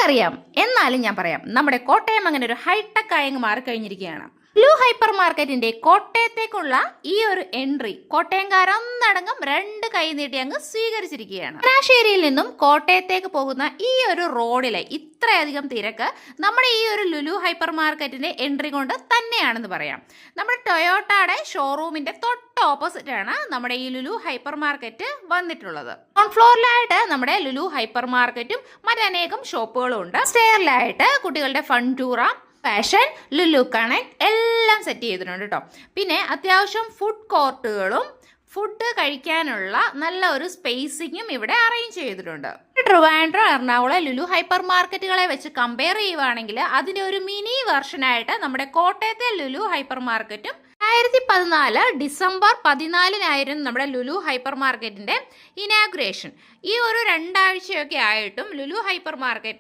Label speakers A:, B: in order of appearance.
A: നിങ്ങൾക്കറിയാം, എന്നാലും ഞാൻ പറയാം. നമ്മുടെ കോട്ടയം അങ്ങനെ ഒരു ഹൈടെക് ആയി മാറിക്കഴിഞ്ഞിരിക്കുകയാണ്. ലുലു ഹൈപ്പർ മാർക്കറ്റിന്റെ കോട്ടയത്തേക്കുള്ള ഈ ഒരു എൻട്രി കോട്ടയംകാരൊന്നടങ്കം 2 കൈ നീട്ടി അങ്ങ് സ്വീകരിച്ചിരിക്കുകയാണ്. ചങ്ങനാശ്ശേരിയിൽ നിന്നും കോട്ടയത്തേക്ക് പോകുന്ന ഈ ഒരു റോഡിലെ ഇത്രയധികം തിരക്ക് നമ്മുടെ ഈ ഒരു ലുലു ഹൈപ്പർ മാർക്കറ്റിന്റെ എൻട്രി കൊണ്ട് തന്നെയാണെന്ന് പറയാം. നമ്മുടെ ടൊയോട്ടയുടെ ഷോറൂമിന്റെ തൊട്ട് ഓപ്പോസിറ്റ് ആണ് നമ്മുടെ ഈ ലുലു ഹൈപ്പർ മാർക്കറ്റ് വന്നിട്ടുള്ളത്. ഗ്രൗണ്ട് ഫ്ലോറിലായിട്ട് നമ്മുടെ ലുലു ഹൈപ്പർ മാർക്കറ്റും മറ്റനേകം ഷോപ്പുകളും ഉണ്ട്. സ്റ്റെയറിലായിട്ട് കുട്ടികളുടെ ഫൺ ടൂറ, ഫാഷൻ, ലുലു കണക്ട് എല്ലാം സെറ്റ് ചെയ്തിട്ടുണ്ട് കേട്ടോ. പിന്നെ അത്യാവശ്യം ഫുഡ് കോർട്ടുകളും ഫുഡ് കഴിക്കാനുള്ള നല്ല ഒരു സ്പേസിങ്ങും ഇവിടെ അറേഞ്ച് ചെയ്തിട്ടുണ്ട്. ട്രിവാൻഡ്രം, എറണാകുളം ലുലു ഹൈപ്പർ മാർക്കറ്റുകളെ വെച്ച് കമ്പയർ ചെയ്യുവാണെങ്കിൽ അതിൻ്റെ ഒരു മിനി വെർഷനായിട്ട് നമ്മുടെ കോട്ടയത്തെ ലുലു ഹൈപ്പർ മാർക്കറ്റും 2014 ഡിസംബർ 14 നമ്മുടെ ലുലു ഹൈപ്പർ മാർക്കറ്റിന്റെ ഇനാഗുറേഷൻ. ഈ ഒരു 2 ആഴ്ചയൊക്കെ ആയിട്ടും ലുലു ഹൈപ്പർ മാർക്കറ്റ്